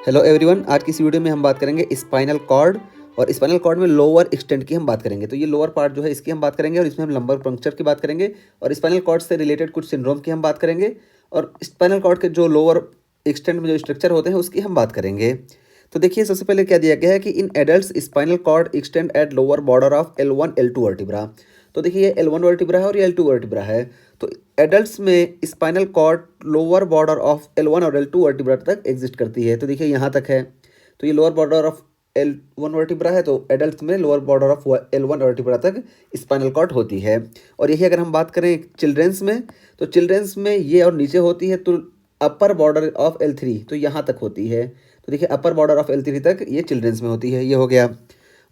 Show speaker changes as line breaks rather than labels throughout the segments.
Hello everyone, आज की इस वीडियो में हम बात करेंगे स्पाइनल कॉर्ड। और स्पाइनल कॉर्ड में लोअर एक्सटेंट की हम बात करेंगे। तो ये लोअर पार्ट जो है इसकी हम बात करेंगे और इसमें हम लंबर पंक्चर की बात करेंगे और स्पाइनल कॉर्ड से रिलेटेड कुछ सिंड्रोम की हम बात करेंगे और स्पाइनल कॉर्ड के जो लोअर एक्सटेंट में जो स्ट्रक्चर होते हैं उसकी हम बात करेंगे। तो देखिए, सबसे पहले क्या दिया गया है कि in adults spinal cord extend at lower border of L1 L2 vertebra. तो देखिए, ये L1 वर्टिब्रा है और ये L2 वर्टिब्रा है। तो एडल्ट्स में spinal cord lower border of L1 और L2 वर्टिब्रा तक एग्जिस्ट करती है। तो देखिए यहाँ तक है, तो ये lower border of L1 vertebra है, तो एडल्ट्स में lower border of L1 vertebra तक स्पाइनल कॉर्ड होती है। और यही अगर हम बात करें चिल्ड्रेंस में, तो चिल्ड्रेंस में ये और नीचे होती है, तो अपर बॉर्डर ऑफ L3 तो यहाँ तक होती है। तो देखिए, अपर बॉर्डर ऑफ L3 तक ये चिल्ड्रेंस में होती है, ये हो गया।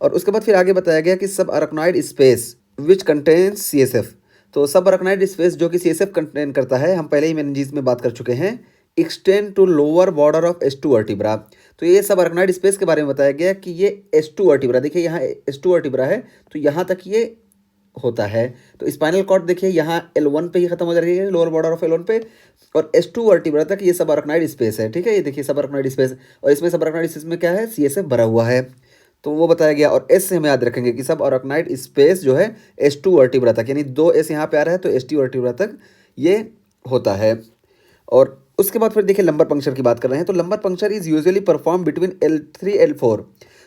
और उसके बाद फिर आगे बताया गया कि सब अरकनॉइड स्पेस विच कंटेन्स CSF। तो सब अरकनॉइड स्पेस जो कि CSF कंटेन करता है, हम पहले ही मेनिंजेस में बात कर चुके हैं, extend to lower border of S2 vertebra. तो ये सब अरकनॉइड स्पेस के बारे में बताया गया कि ये S2 वर्टिब्रा, देखिए यहाँ S2 वर्टिब्रा है तो यहाँ तक ये होता है। तो स्पाइनल कॉर्ड देखिए यहाँ L1 पे ही खत्म हो जा रही है, लोअर बॉर्डर ऑफ L1 पे, और S2 वर्टिब्रा तक ये सब अरकनॉइड स्पेस है। ठीक है, ये देखिए सब अरकनॉइड स्पेस, और इसमें सब अरकनॉइड स्पेस में क्या है, CSF भरा हुआ है, तो वो बताया गया। और एस से हम याद रखेंगे कि सब अरकनॉइड स्पेस जो है S2 वर्टिब्रा तक, यानी 2 S यहाँ पे आ रहा है तो S2 वर्टिब्रा तक ये होता है। और उसके बाद फिर देखिए लंबर पंक्चर की बात कर रहे हैं। तो lumbar puncture is usually perform between L3 L4।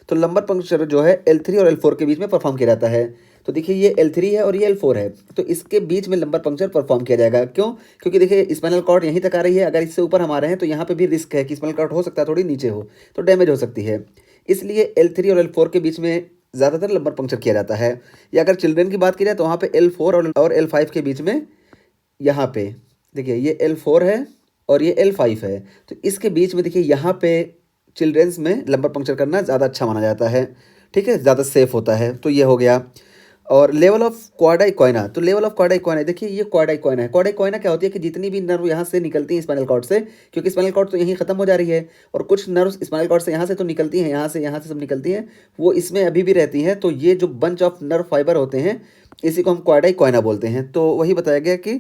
तो लंबर पंक्चर जो है L3 और L4 के बीच में परफॉर्म किया जाता है। तो देखिए ये L3 है और ये L4 है, तो इसके बीच में लंबर पंक्चर परफॉर्म किया जाएगा। क्यों? क्योंकि देखिए स्पाइनल कॉर्ड यहीं तक आ रही है, अगर इससे ऊपर हम आ रहे हैं तो यहाँ पे भी रिस्क है कि स्पाइनल कॉर्ड हो सकता है थोड़ी नीचे हो तो डैमेज हो सकती है। इसलिए L3 और L4 के बीच में ज़्यादातर लंबर पंक्चर किया जाता है। या अगर चिल्ड्रेन की बात की जाए तो वहाँ पे L4 और L5 के बीच में, यहाँ पे देखिए ये L4 है और ये L5 है, तो इसके बीच में देखिए यहाँ पे चिल्ड्रेंस में लंबर पंक्चर करना ज़्यादा अच्छा माना जाता है। ठीक है, ज़्यादा सेफ होता है, तो ये हो गया। और लेवल ऑफ क्वाडा इक्वाइना, तो लेवल ऑफ क्वाडा इक्वाइना, देखिए ये क्वाडा इक्वाइना है। क्वाडा इक्वाइना क्या होती है कि जितनी भी नर्व यहाँ से निकलती हैं स्पाइनल कॉर्ड से, क्योंकि स्पाइनल कॉर्ड तो यहीं खत्म हो जा रही है, और कुछ नर्व स्पाइनल कॉर्ड से यहाँ से तो निकलती हैं, यहाँ से सब निकलती हैं, वो इसमें अभी भी रहती हैं। तो ये जो बंच ऑफ नर्व फाइबर होते हैं इसी को हम क्वाडा इक्वाइना बोलते हैं। तो वही बताया गया कि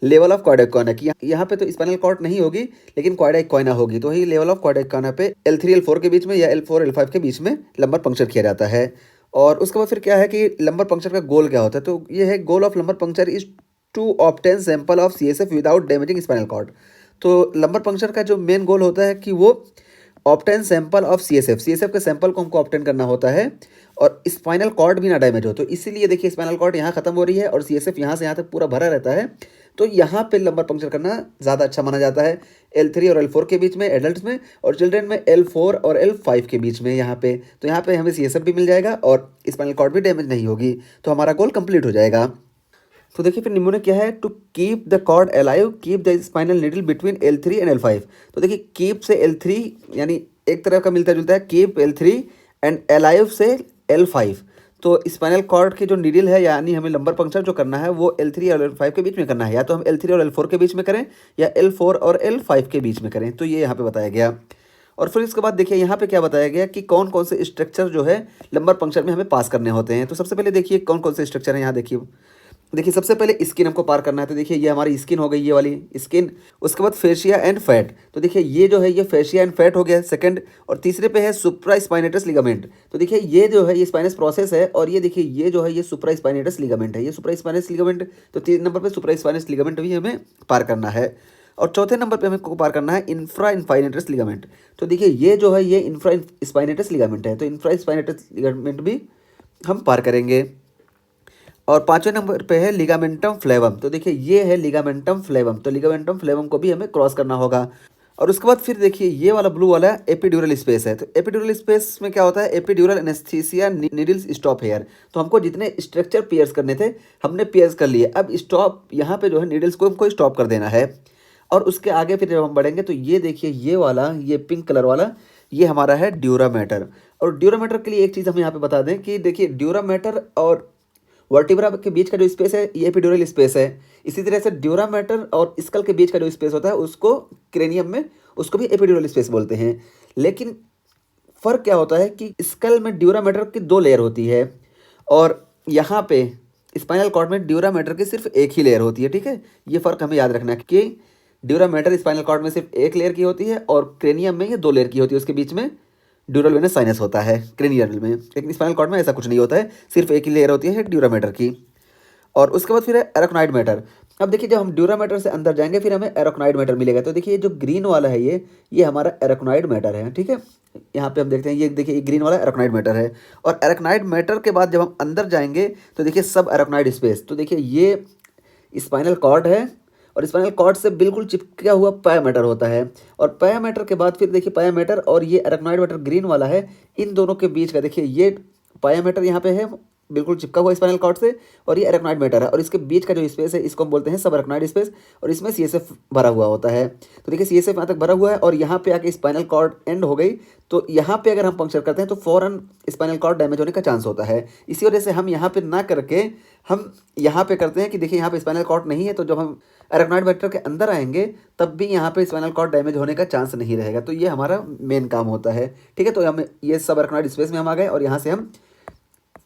लेवल ऑफ क्वाडा इक्वाइना की यहाँ पे तो स्पाइनल कॉर्ड नहीं होगी लेकिन क्वाडा इक्वाइना होगी, तो वही लेवल ऑफ क्वाडा इक्वाइना पे L3 L4 के बीच में या L4 L5 के बीच में लंबर पंक्चर किया जाता है। और उसके बाद फिर क्या है कि लंबर पंक्चर का गोल क्या होता है, तो ये है goal of lumbar puncture is to obtain sample of CSF without damaging spinal cord. तो लंबर पंक्चर का जो मेन गोल होता है कि वो ऑब्टेन सैंपल ऑफ CSF के सैंपल को हमको ऑब्टेन करना होता है और स्पाइनल कॉर्ड भी ना डैमेज हो। तो इसीलिए देखिए स्पाइनल कॉर्ड यहाँ खत्म हो रही है और CSF यहाँ से यहाँ तक पूरा भरा रहता है, तो यहाँ पे लंबर पंक्चर करना ज़्यादा अच्छा माना जाता है। L3 और L4 के बीच में एडल्ट में, और चिल्ड्रेन में L4 और L5 के बीच में यहाँ पे, तो यहाँ पे हमें CSF भी मिल जाएगा और स्पाइनल कॉर्ड भी डैमेज नहीं होगी, तो हमारा गोल कंप्लीट हो जाएगा। तो देखिए फिर निम्न क्या है, to keep the cord alive keep the spinal needle between L3 and L5। तो देखिए कीप से L3 यानी एक तरह का मिलता जुलता है, कीप L3 एंड अलाइव से L5। तो स्पाइनल कॉर्ड की जो नीडल है, यानी हमें लंबर पंक्चर जो करना है वो L3 और L5 के बीच में करना है, या तो हम L3 और L4 के बीच में करें या L4 और L5 के बीच में करें, तो ये यहाँ पे बताया गया। और फिर इसके बाद देखिए यहाँ पे क्या बताया गया कि कौन कौन से स्ट्रक्चर जो है लंबर पंक्चर में हमें पास करने होते हैं। तो सबसे पहले देखिए कौन कौन से स्ट्रक्चर हैं, यहाँ देखिए सबसे पहले स्किन हमको पार करना है, तो देखिए ये हमारी स्किन हो गई, ये वाली स्किन। उसके बाद फेशिया एंड फैट, तो देखिए ये जो है ये फेशिया एंड फैट हो गया सेकंड। और तीसरे पे है सुप्रा स्पाइनेटस लिगामेंट, तो देखिए ये जो है ये स्पाइनस प्रोसेस है, और ये देखिए ये जो है ये सुप्रा स्पाइनेटस लिगामेंट है, ये सुप्रा स्पाइनस लिगामेंट। तो 3 नंबर पे सुप्रा स्पाइनस लिगामेंट भी हमें पार करना है। और चौथे नंबर पे हमें पार करना है इंफ्रा स्पाइनेटस लिगामेंट। तो देखिए ये जो है ये इंफ्रा स्पाइनेटस लिगामेंट है, तो इंफ्रा स्पाइनेटस लिगामेंट भी हम पार करेंगे। और 5वें नंबर पे है लिगामेंटम फ्लेवम, तो देखिए ये है लिगामेंटम फ्लेवम, तो लिगामेंटम फ्लेवम को भी हमें क्रॉस करना होगा। और उसके बाद फिर देखिए ये वाला ब्लू वाला एपिड्यूरल स्पेस है, तो एपिड्यूरल स्पेस में क्या होता है, epidural anaesthesia needles stop hair. तो हमको जितने स्ट्रक्चर पियर्स करने थे हमने पियर्स कर लिए, अब स्टॉप यहाँ पे जो है नीडल्स को हमको स्टॉप कर देना है। और उसके आगे फिर जब हम बढ़ेंगे तो ये देखिए ये वाला, ये पिंक कलर वाला, ये हमारा है ड्यूरामेटर। और ड्यूरामेटर के लिए एक चीज़ हम यहाँ पे बता दें कि देखिए ड्यूरामेटर और वर्टिब्रा के बीच का जो स्पेस है ये एपिड्यूरल स्पेस है। इसी तरह से ड्यूरामेटर और स्कल के बीच का जो स्पेस होता है उसको क्रेनियम में उसको भी एपिड्यूरल स्पेस बोलते हैं। लेकिन फ़र्क क्या होता है कि स्कल में ड्यूरामेटर की 2 लेयर होती है और यहाँ पे स्पाइनल कॉर्ड में ड्यूरामेटर की सिर्फ एक ही लेयर होती है। ठीक है, ये फ़र्क हमें याद रखना है कि ड्यूरामेटर स्पाइनल कॉर्ड में सिर्फ एक लेयर की होती है और क्रेनियम में ये 2 लेयर की होती है, उसके बीच में ड्यूरल वेनस साइनस होता है क्रेनियल में। लेकिन स्पाइनल कॉर्ड में ऐसा कुछ नहीं होता है, सिर्फ एक ही लेयर होती है ड्यूरामेटर की। और उसके बाद फिर है एराक्नॉइड मैटर। अब देखिए जब हम ड्यूरामेटर से अंदर जाएंगे फिर हमें एराक्नॉइड मैटर मिलेगा। तो देखिए जो ग्रीन वाला है ये हमारा एराक्नॉइड मैटर है, ठीक है। यहाँ पे हम देखते हैं, ये देखिए ये ग्रीन वाला एराक्नॉइड मैटर है। और एराक्नॉइड मैटर के बाद जब हम अंदर जाएंगे तो देखिए सब एराक्नॉइड स्पेस। तो देखिए ये स्पाइनल कॉर्ड है और स्पाइनल कॉर्ड से बिल्कुल चिपका हुआ पाया मैटर होता है। और पाया मैटर के बाद फिर देखिए पाया मैटर और ये एराक्नॉइड मैटर ग्रीन वाला है, इन दोनों के बीच का देखिए ये पाया मैटर यहाँ पे है बिल्कुल चिपका हुआ स्पाइनल कॉर्ड से, और ये एराक्नॉइड मैटर है। और इसके बीच का जो स्पेस है इसको हम बोलते हैं सब एराक्नॉइड स्पेस, और इसमें सीएसएफ भरा हुआ होता है। तो देखिए सीएसएफ यहाँ तक भरा हुआ है और यहाँ पे आके स्पाइनल कॉर्ड एंड हो गई, तो यहाँ पे अगर हम पंक्चर करते हैं तो फौरन स्पाइनल कॉर्ड डैमेज होने का चांस होता है। इसी वजह से हम यहाँ पे ना करके हम यहाँ पे करते हैं कि देखिए यहाँ पे स्पाइनल कॉर्ड नहीं है, तो जब हम एराक्नॉइड मैटर के अंदर आएंगे तब भी यहाँ पे स्पाइनल कॉर्ड डैमेज होने का चांस नहीं रहेगा। तो ये हमारा मेन काम होता है, ठीक है। तो हम ये सब एराक्नॉइड स्पेस में हम आ गए और यहाँ से हम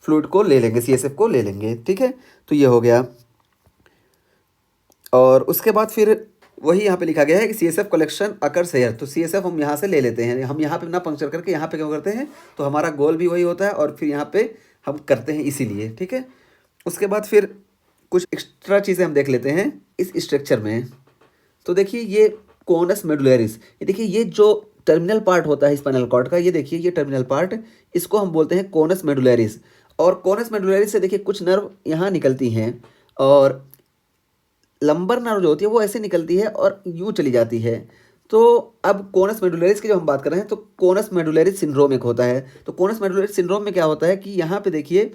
फ्लूइड को ले लेंगे, सीएसएफ को ले लेंगे, ठीक है। तो ये हो गया। और उसके बाद फिर वही यहाँ पे लिखा गया है कि सीएसएफ कलेक्शन अकर्स हेयर। तो सीएसएफ हम यहाँ से ले लेते हैं, हम यहाँ पे ना पंक्चर करके यहाँ पे क्यों करते हैं, तो हमारा गोल भी वही होता है और फिर यहाँ पे हम करते हैं इसीलिए, ठीक है। उसके बाद फिर कुछ एक्स्ट्रा चीज़ें हम देख लेते हैं इस स्ट्रक्चर में। तो देखिए ये कोनस मेडुलरिस, ये देखिए ये जो टर्मिनल पार्ट होता है स्पाइनल कॉर्ड का, ये देखिए ये टर्मिनल पार्ट, इसको हम बोलते हैं कोनस मेडुलरिस। और कोनस मेडुलरिस से देखिए कुछ नर्व यहाँ निकलती हैं और लंबर नर्व जो होती है वो ऐसे निकलती है और यूँ चली जाती है। तो अब कोनस मेडुलरिस की जब हम बात कर रहे हैं तो कोनस मेडुलरिस सिंड्रोम एक होता है। तो कोनस मेडुलरिस सिंड्रोम में क्या होता है कि यहाँ पे देखिए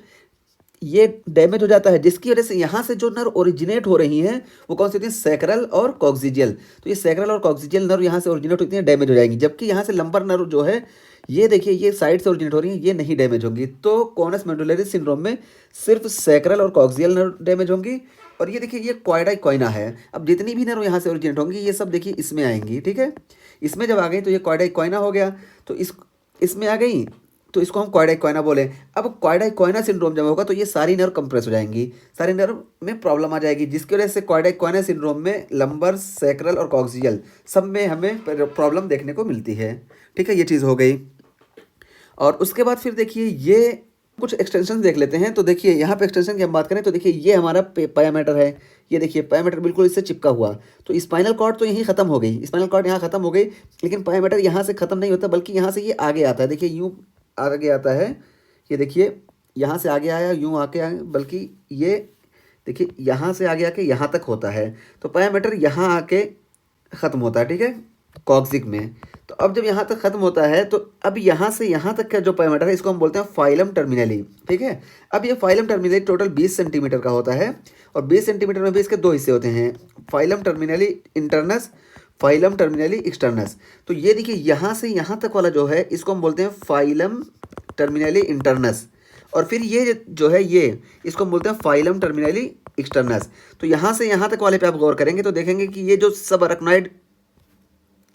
ये डैमेज हो जाता है, जिसकी वजह से यहाँ से जो नर्व ओरिजिनेट हो रही हैं वो कौन सी होती है, सैक्रल और कॉक्सिजियल। तो ये सैक्रल और कॉक्सिजियल नर्व यहाँ से ओरिजिनेट होती हैं, डैमेज हो जाएंगी। जबकि यहाँ से लंबर नर्व जो है ये देखिए ये साइड से ओरिजिनेट हो रही है, ये नहीं डैमेज होंगी। तो कोनस मेडुलरिस सिंड्रोम में सिर्फ सैक्रल और कॉक्सिजियल नर्व डैमेज होंगी। और ये देखिए ये क्वाइडा क्वाइना है। अब जितनी भी नर्व यहाँ से ओरिजिनेट होंगी ये सब देखिए इसमें आएंगी, ठीक है। इसमें जब आ गई तो ये क्वाइडा क्वाइना हो गया, तो इसमें आ गई तो इसको हम क्वाइडा क्वाइना बोले। अब क्वाइडा क्वाइना सिंड्रोम जब होगा तो ये सारी नर्व कंप्रेस हो जाएंगी, सारी नर्व में प्रॉब्लम आ जाएगी, जिसकी वजह से क्वाइडा क्वाइना सिंड्रोम में लंबर, सैक्रल और कॉक्सिजियल सब में हमें प्रॉब्लम देखने को मिलती है, ठीक है। ये चीज़ हो गई। और उसके बाद फिर देखिए ये कुछ एक्सटेंशन देख लेते हैं। तो देखिए यहाँ पे एक्सटेंशन की हम बात करें तो देखिए ये हमारा पाया मैटर है, ये देखिए पाया मैटर बिल्कुल इससे चिपका हुआ। तो स्पाइनल कॉर्ड तो यहीं ख़त्म हो गई, स्पाइनल कॉर्ड यहाँ ख़त्म हो गई, लेकिन पाया मैटर यहाँ से ख़त्म नहीं होता बल्कि यहाँ से ये आगे आता है। देखिए यूँ आगे आता है, ये देखिए यहाँ से आगे आया, यूँ आके आए, बल्कि ये देखिए यहाँ से आगे आके यहाँ तक होता है। तो पाया मैटर यहाँ आके ख़त्म होता है, ठीक है, कॉक्सिक में। तो अब जब यहाँ तक खत्म होता है तो अब यहाँ से यहाँ तक का जो पैरामीटर है इसको हम बोलते हैं फाइलम टर्मिनली, ठीक है। अब ये फाइलम टर्मिनली टोटल 20 सेंटीमीटर का होता है और 20 सेंटीमीटर में भी इसके 2 हिस्से होते हैं, filum terminale internum, filum terminale externum. तो ये देखिए यहाँ से यहाँ तक वाला जो है इसको हम बोलते हैं फाइलम टर्मिनली इंटरनस, और फिर ये जो है ये इसको हम बोलते हैं फाइलम टर्मिनली एक्सटर्नस। तो यहाँ से यहाँ तक वाले पे आप गौर करेंगे तो देखेंगे कि ये जो सब अराक्नॉइड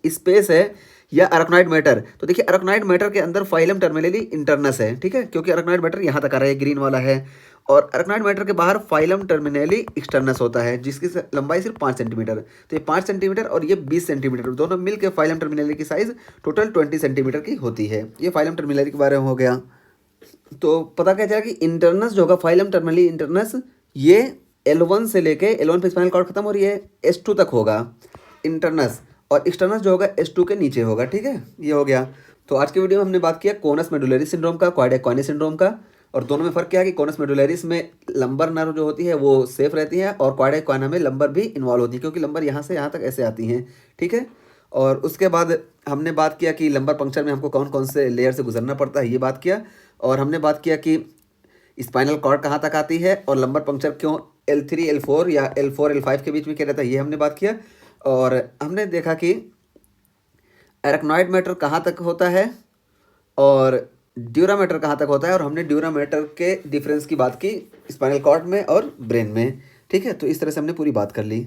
स्पेस है या अराक्नॉइड मैटर, तो देखिए अराक्नॉइड मैटर के अंदर फाइलम टर्मिनली इंटरनस है, ठीक है, क्योंकि अराक्नॉइड मैटर यहाँ तक आ रहा है, ग्रीन वाला है। और अराक्नॉइड मैटर के बाहर फाइलम टर्मिनली एक्सटर्नस होता है जिसकी लंबाई सिर्फ 5 सेंटीमीटर। तो ये 5 सेंटीमीटर और ये 20 सेंटीमीटर दोनों मिलकर फाइलम टर्मिनली की साइज टोटल 20 सेंटीमीटर की होती है। ये फाइलम टर्मिनली के बारे में हो गया। तो पता क्या चला कि इंटरनस जो होगा फाइलम टर्मिनली इंटरनस, ये L1 से लेके L1 पे स्पाइनल कॉर्ड खत्म और ये S2 तक होगा इंटरनस, और एक्सटर्नस जो होगा S2 के नीचे होगा, ठीक है। ये हो गया। तो आज के वीडियो में हमने बात किया कोनस मेडुलरिस सिंड्रोम का, क्वाड्रा क्वाइना सिंड्रोम का, और दोनों में फ़र्क क्या है कि कोनस मेडुलरिस में लंबर नर्व जो होती है वो सेफ रहती है और क्वाड्रा क्वाइना में लंबर भी इन्वॉल्व होती है, क्योंकि लंबर यहाँ से यहाँ तक ऐसे आती हैं, ठीक है। और उसके बाद हमने बात किया कि लंबर पंक्चर में हमको कौन कौन से लेयर से गुजरना पड़ता है, ये बात किया। और हमने बात किया कि स्पाइनल कॉर्ड कहाँ तक आती है और लंबर पंक्चर क्यों L3 L4 या L4 L5 के बीच में क्या रहता है, ये हमने बात किया। और हमने देखा कि एराक्नॉइड मैटर कहाँ तक होता है और ड्यूरामेटर कहाँ तक होता है, और हमने ड्यूरामेटर के डिफरेंस की बात की स्पाइनल कॉर्ड में और ब्रेन में, ठीक है। तो इस तरह से हमने पूरी बात कर ली।